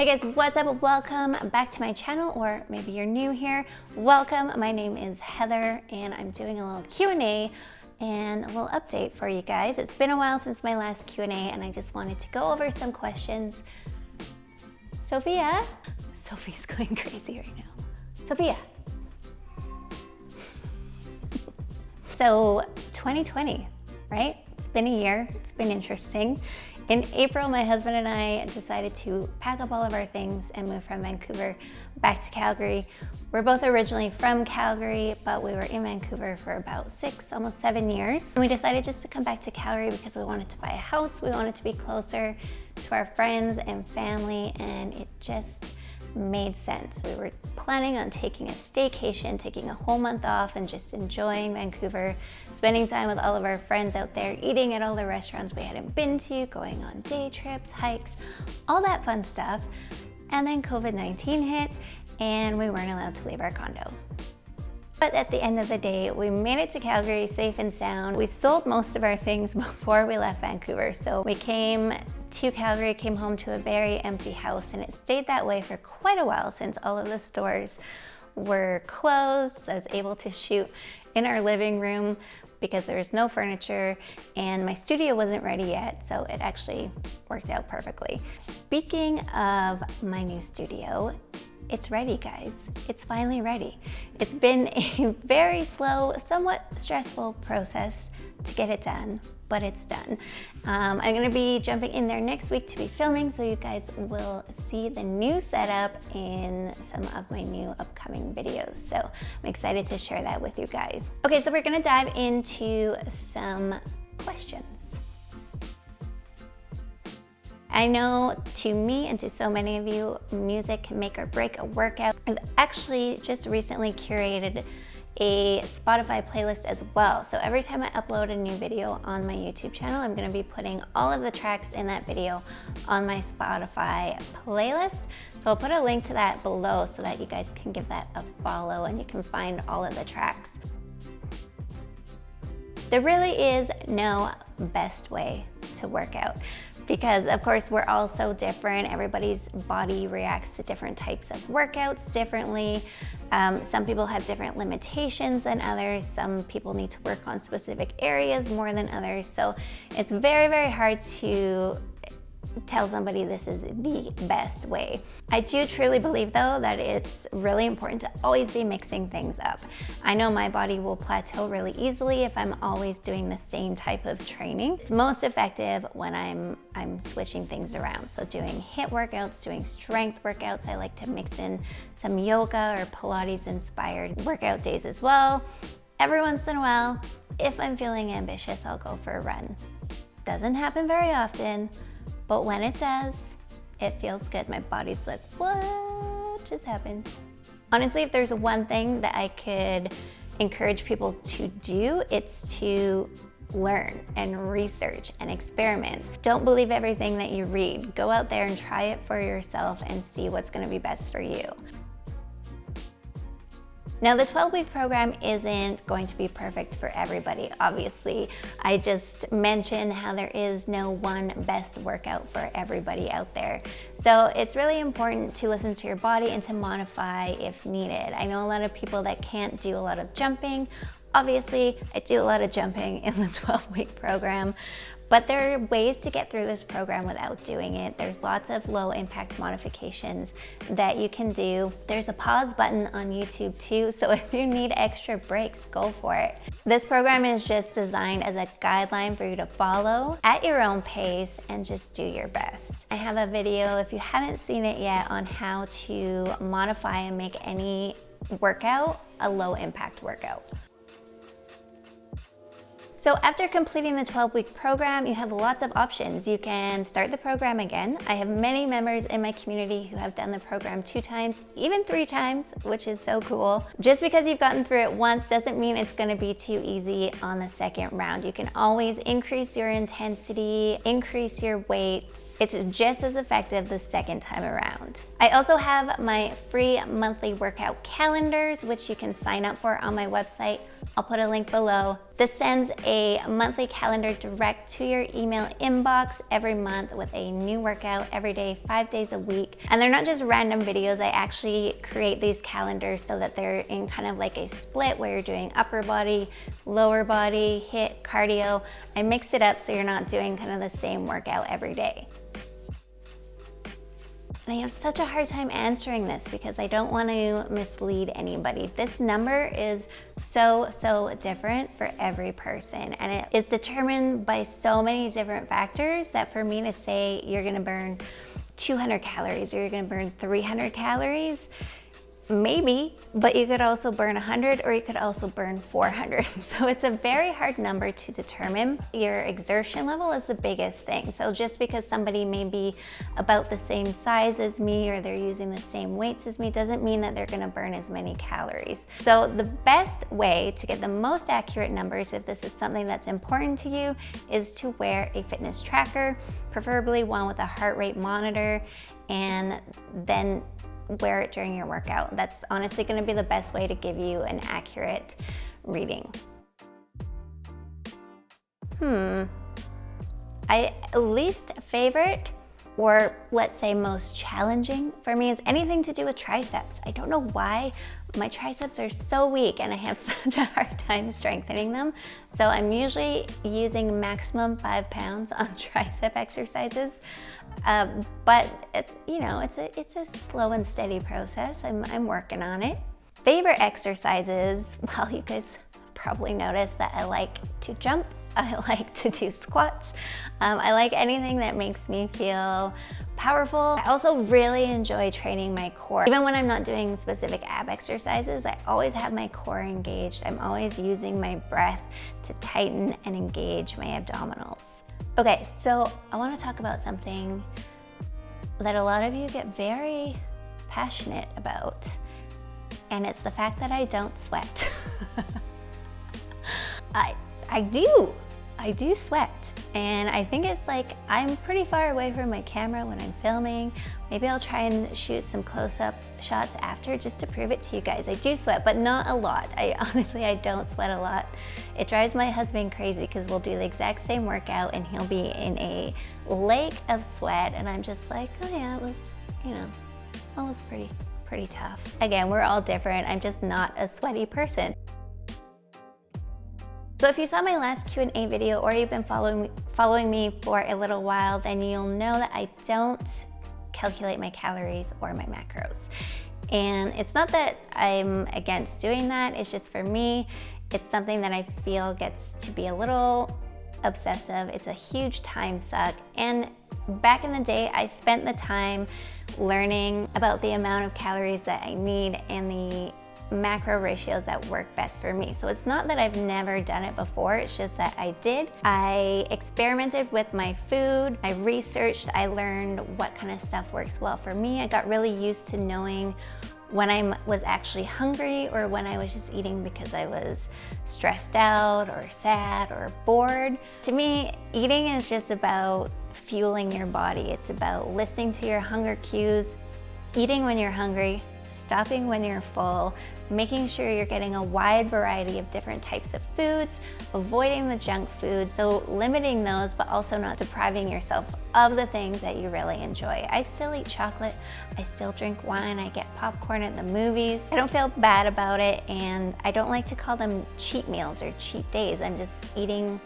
Hey guys, what's up? Welcome back to my channel, or maybe you're new here. Welcome. My name is Heather and I'm doing a little Q&A and a little update for you guys. It's been a while since my last Q&A and I just wanted to go over some questions. Sophia? Sophie's going crazy right now. Sophia. So 2020, right? It's been a year. It's been interesting. In April, my husband and I decided to pack up all of our things and move from Vancouver back to Calgary. We're both originally from Calgary, but we were in Vancouver for about 6, almost 7 years. And we decided just to come back to Calgary because we wanted to buy a house. We wanted to be closer to our friends and family, and it just made sense. We were planning on taking a staycation, taking a whole month off and just enjoying Vancouver, spending time with all of our friends out there, eating at all the restaurants we hadn't been to, going on day trips, hikes, all that fun stuff. And then COVID-19 hit and we weren't allowed to leave our condo. But at the end of the day, we made it to Calgary safe and sound. We sold most of our things before we left Vancouver. So we came to Calgary, came home to a very empty house, and it stayed that way for quite a while since all of the stores were closed. I was able to shoot in our living room because there was no furniture and my studio wasn't ready yet, so it actually worked out perfectly. Speaking of my new studio, it's ready, guys. It's finally ready. It's been a very slow, somewhat stressful process to get it done, but it's done. I'm gonna be jumping in there next week to be filming, so you guys will see the new setup in some of my new upcoming videos. So I'm excited to share that with you guys. Okay, so we're gonna dive into some questions. I know to me and to so many of you, music can make or break a workout. I've actually just recently curated a Spotify playlist as well. So every time I upload a new video on my YouTube channel, I'm gonna be putting all of the tracks in that video on my Spotify playlist. So I'll put a link to that below so that you guys can give that a follow and you can find all of the tracks. There really is no best way to work out because of course we're all so different. Everybody's body reacts to different types of workouts differently. Some people have different limitations than others. Some people need to work on specific areas more than others. So it's very, very hard to tell somebody this is the best way. I do truly believe though that it's really important to always be mixing things up. I know my body will plateau really easily if I'm always doing the same type of training. It's most effective when I'm switching things around. So doing HIIT workouts, doing strength workouts. I like to mix in some yoga or Pilates inspired workout days as well. Every once in a while, if I'm feeling ambitious, I'll go for a run. Doesn't happen very often, but when it does, it feels good. My body's like, what just happened? Honestly, if there's one thing that I could encourage people to do, it's to learn and research and experiment. Don't believe everything that you read. Go out there and try it for yourself and see what's gonna be best for you. Now, the 12-week program isn't going to be perfect for everybody, obviously. I just mentioned how there is no one best workout for everybody out there. So it's really important to listen to your body and to modify if needed. I know a lot of people that can't do a lot of jumping. Obviously, I do a lot of jumping in the 12-week program, but there are ways to get through this program without doing it. There's lots of low impact modifications that you can do. There's a pause button on YouTube too, so if you need extra breaks, go for it. This program is just designed as a guideline for you to follow at your own pace and just do your best. I have a video, if you haven't seen it yet, on how to modify and make any workout a low impact workout. So after completing the 12-week program, you have lots of options. You can start the program again. I have many members in my community who have done the program 2 times, even 3 times, which is so cool. Just because you've gotten through it once doesn't mean it's gonna be too easy on the second round. You can always increase your intensity, increase your weights. It's just as effective the second time around. I also have my free monthly workout calendars, which you can sign up for on my website. I'll put a link below. This sends a monthly calendar direct to your email inbox every month with a new workout every day, 5 days a week. And they're not just random videos. I actually create these calendars so that they're in kind of like a split where you're doing upper body, lower body, HIIT, cardio. I mix it up so you're not doing kind of the same workout every day. And I have such a hard time answering this because I don't want to mislead anybody. This number is so different for every person, and it is determined by so many different factors that for me to say you're gonna burn 200 calories or you're gonna burn 300 calories, maybe, but you could also burn 100 or you could also burn 400. So it's a very hard number to determine. Your exertion level is the biggest thing. So just because somebody may be about the same size as me or they're using the same weights as me doesn't mean that they're gonna burn as many calories. So the best way to get the most accurate numbers, if this is something that's important to you, is to wear a fitness tracker, preferably one with a heart rate monitor, and then wear it during your workout. That's honestly going to be the best way to give you an accurate reading. Least favorite, or let's say most challenging for me, is anything to do with triceps. I don't know why my triceps are so weak and I have such a hard time strengthening them. So I'm usually using maximum 5 pounds on tricep exercises. But it's a slow and steady process. I'm working on it. Favorite exercises, well, you guys probably noticed that I like to jump. I like to do squats. I like anything that makes me feel powerful. I also really enjoy training my core. Even when I'm not doing specific ab exercises, I always have my core engaged. I'm always using my breath to tighten and engage my abdominals. Okay, so I want to talk about something that a lot of you get very passionate about, and it's the fact that I don't sweat. I do sweat, and I think it's like I'm pretty far away from my camera when I'm filming. Maybe I'll try and shoot some close-up shots after just to prove it to you guys. I do sweat, but not a lot. I don't sweat a lot. It drives my husband crazy because we'll do the exact same workout and he'll be in a lake of sweat, and I'm just like, oh yeah, it was pretty tough. Again, we're all different. I'm just not a sweaty person. So if you saw my last Q&A video or you've been following me for a little while, then you'll know that I don't calculate my calories or my macros. And it's not that I'm against doing that, it's just for me, it's something that I feel gets to be a little obsessive. It's a huge time suck. And back in the day, I spent the time learning about the amount of calories that I need and the macro ratios that work best for me. So it's not that I've never done it before, it's just that I did. I experimented with my food, I researched, I learned what kind of stuff works well for me. I got really used to knowing when I was actually hungry or when I was just eating because I was stressed out or sad or bored. To me, eating is just about fueling your body. It's about listening to your hunger cues, eating when you're hungry, stopping when you're full, making sure you're getting a wide variety of different types of foods, avoiding the junk food, so limiting those but also not depriving yourself of the things that you really enjoy. I still eat chocolate, I still drink wine, I get popcorn at the movies. I don't feel bad about it, and I don't like to call them cheat meals or cheat days. I'm just eating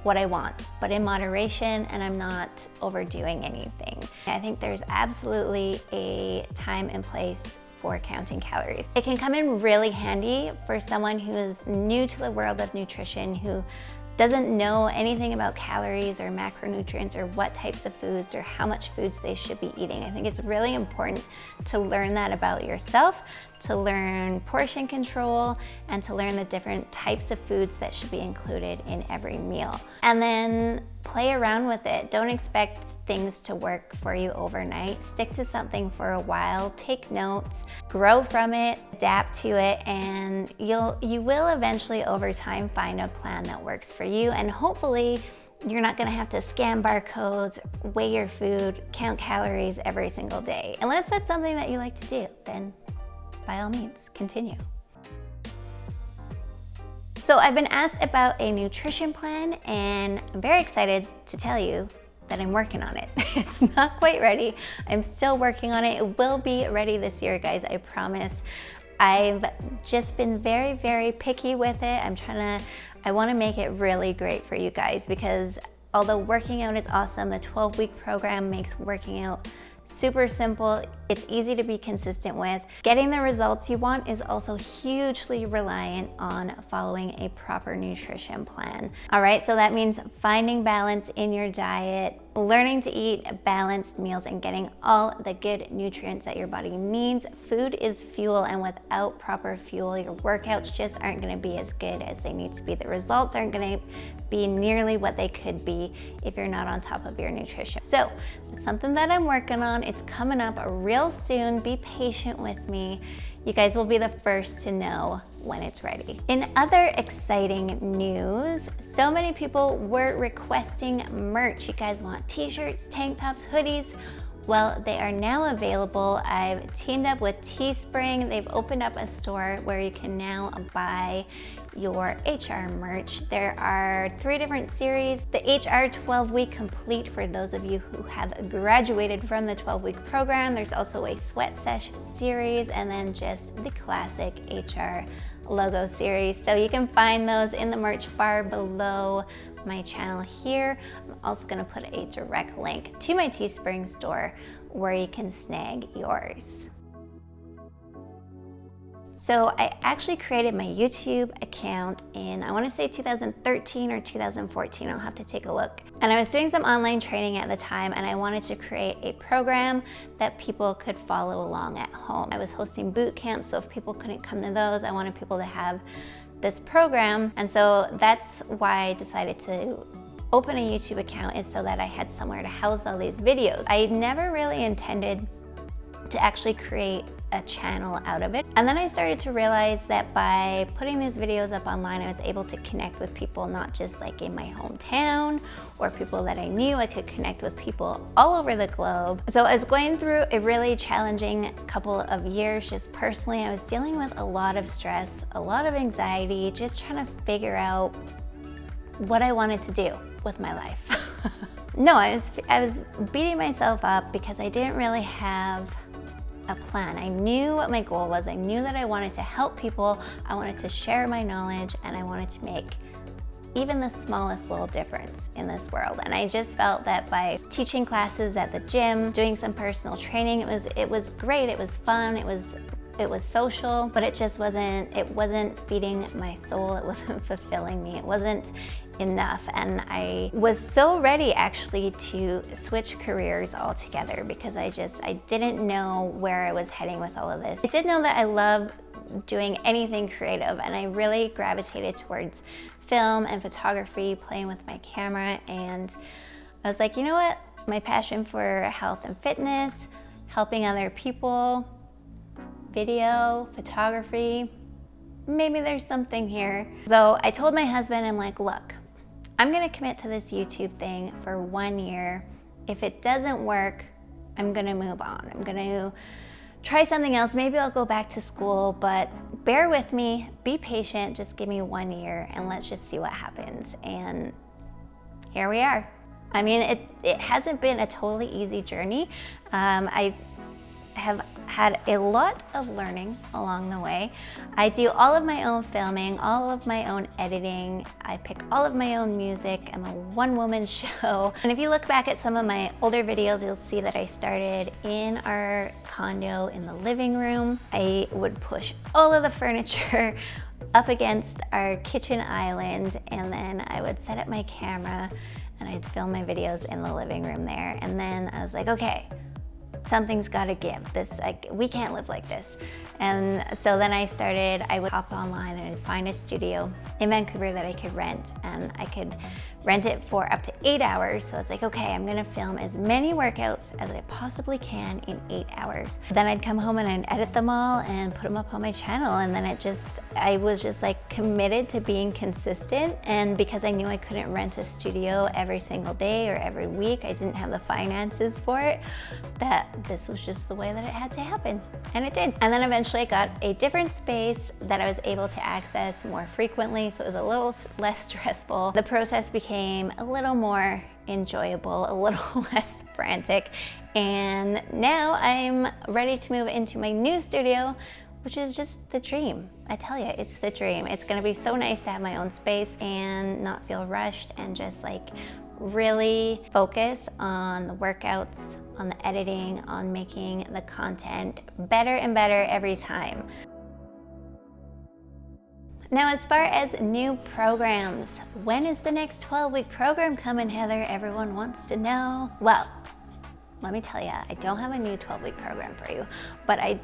what I want, but in moderation, and I'm not overdoing anything. I think there's absolutely a time and place for counting calories. It can come in really handy for someone who is new to the world of nutrition, who doesn't know anything about calories or macronutrients or what types of foods or how much foods they should be eating. I think it's really important to learn that about yourself, to learn portion control, and to learn the different types of foods that should be included in every meal. And then play around with it. Don't expect things to work for you overnight. Stick to something for a while, take notes, grow from it, adapt to it, and you will eventually over time find a plan that works for you. And hopefully you're not gonna have to scan barcodes, weigh your food, count calories every single day. Unless that's something that you like to do, then by all means, continue. So I've been asked about a nutrition plan, and I'm very excited to tell you that I'm working on it. It's not quite ready. I'm still working on it. It will be ready this year, guys, I promise. I've just been very, very picky with it. I wanna make it really great for you guys, because although working out is awesome, the 12-week program makes working out super simple. It's easy to be consistent with. Getting the results you want is also hugely reliant on following a proper nutrition plan. All right, so that means finding balance in your diet, learning to eat balanced meals, and getting all the good nutrients that your body needs. Food is fuel, and without proper fuel, your workouts just aren't gonna be as good as they need to be. The results aren't gonna be nearly what they could be if you're not on top of your nutrition. So, it's something that I'm working on. It's coming up real soon. Be patient with me. You guys will be the first to know when it's ready. In other exciting news, so many people were requesting merch. You guys want t-shirts, tank tops, hoodies. Well, they are now available. I've teamed up with Teespring. They've opened up a store where you can now buy your HR merch. There are 3 different series. The HR 12-week complete for those of you who have graduated from the 12-week program. There's also a sweat sesh series, and then just the classic HR logo series. So you can find those in the merch bar below my channel here. I'm also gonna put a direct link to my Teespring store where you can snag yours. So I actually created my YouTube account in, I wanna say 2013 or 2014, I'll have to take a look. And I was doing some online training at the time, and I wanted to create a program that people could follow along at home. I was hosting boot camps, so if people couldn't come to those, I wanted people to have this program. And so that's why I decided to open a YouTube account, is so that I had somewhere to house all these videos. I never really intended to actually create a channel out of it. And then I started to realize that by putting these videos up online, I was able to connect with people, not just like in my hometown or people that I knew. I could connect with people all over the globe. So I was going through a really challenging couple of years just personally. I was dealing with a lot of stress, a lot of anxiety, just trying to figure out what I wanted to do with my life. No, I was beating myself up because I didn't really have a plan. I knew what my goal was. I knew that I wanted to help people. I wanted to share my knowledge, and I wanted to make even the smallest little difference in this world. And I just felt that by teaching classes at the gym, doing some personal training, it was great. It was fun. It was social, but it wasn't feeding my soul. It wasn't fulfilling me. It wasn't enough. And I was so ready actually to switch careers altogether, because I didn't know where I was heading with all of this. I did know that I love doing anything creative, and I really gravitated towards film and photography, playing with my camera. And I was like, you know what? My passion for health and fitness, helping other people, video, photography, maybe there's something here. So I told my husband, I'm like, look, I'm gonna commit to this YouTube thing for 1 year. If it doesn't work, I'm gonna move on. I'm gonna try something else. Maybe I'll go back to school, but bear with me, be patient, just give me 1 year and let's just see what happens. And here we are. I mean, it hasn't been a totally easy journey. I have had a lot of learning along the way. I do all of my own filming, all of my own editing. I pick all of my own music. I'm a one-woman show. And if you look back at some of my older videos, you'll see that I started in our condo in the living room. I would push all of the furniture up against our kitchen island, and then I would set up my camera and I'd film my videos in the living room there. And then I was like, okay, something's gotta give. We can't live like this. And so then I would hop online and find a studio in Vancouver that I could rent, and I could rent it for up to 8 hours. So I was like, okay, I'm gonna film as many workouts as I possibly can in 8 hours. Then I'd come home and I'd edit them all and put them up on my channel. And then I was just like committed to being consistent. And because I knew I couldn't rent a studio every single day or every week, I didn't have the finances for it, that this was just the way that it had to happen. And it did. And then eventually I got a different space that I was able to access more frequently, so it was a little less stressful. The process became a little more enjoyable, a little less frantic, and now I'm ready to move into my new studio, which is just the dream. I tell you, it's the dream. It's gonna be so nice to have my own space and not feel rushed and just like really focus on the workouts, on the editing, on making the content better and better every time. Now, as far as new programs, when is the next 12-week program coming, Heather? Everyone wants to know. Well, let me tell you, I don't have a new 12-week program for you, but I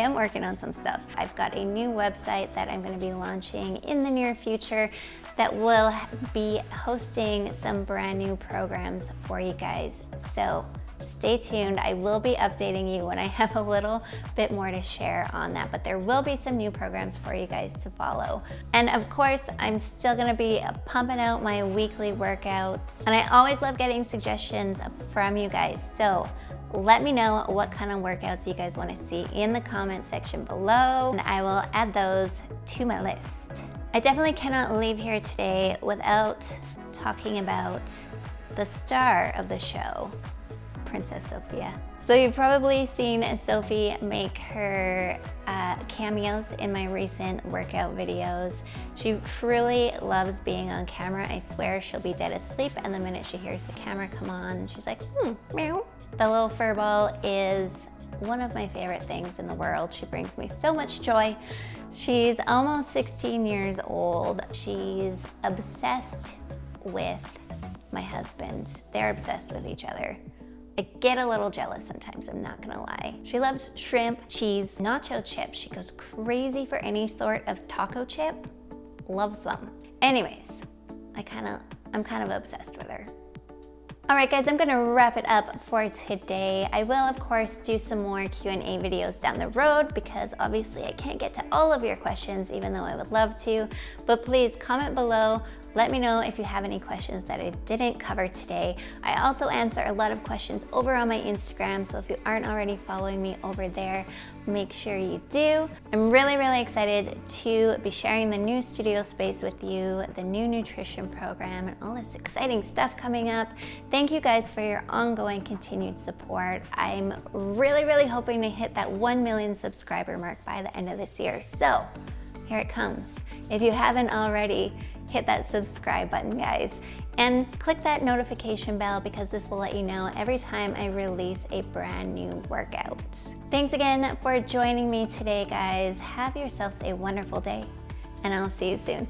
am working on some stuff. I've got a new website that I'm gonna be launching in the near future that will be hosting some brand new programs for you guys. So stay tuned. I will be updating you when I have a little bit more to share on that, but there will be some new programs for you guys to follow. And of course, I'm still gonna be pumping out my weekly workouts, and I always love getting suggestions from you guys. So let me know what kind of workouts you guys wanna see in the comment section below, and I will add those to my list. I definitely cannot leave here today without talking about the star of the show, Princess Sofia. So you've probably seen Sophie make her cameos in my recent workout videos. She truly loves being on camera. I swear she'll be dead asleep, and the minute she hears the camera come on, she's like, meow. The little fur ball is one of my favorite things in the world. She brings me so much joy. She's almost 16 years old. She's obsessed with my husband. They're obsessed with each other. I get a little jealous sometimes, I'm not gonna lie. She loves shrimp, cheese, nacho chips. She goes crazy for any sort of taco chip, loves them. Anyways, I'm kind of obsessed with her. All right, guys, I'm gonna wrap it up for today. I will, of course, do some more Q&A videos down the road because obviously I can't get to all of your questions, even though I would love to. But please comment below. Let me know if you have any questions that I didn't cover today. I also answer a lot of questions over on my Instagram, so if you aren't already following me over there, make sure you do. I'm really, really excited to be sharing the new studio space with you, the new nutrition program, and all this exciting stuff coming up. Thank you guys for your ongoing continued support. I'm really, really hoping to hit that 1 million subscriber mark by the end of this year. So here it comes. If you haven't already, hit that subscribe button, guys, and click that notification bell because this will let you know every time I release a brand new workout. Thanks again for joining me today, guys. Have yourselves a wonderful day, and I'll see you soon.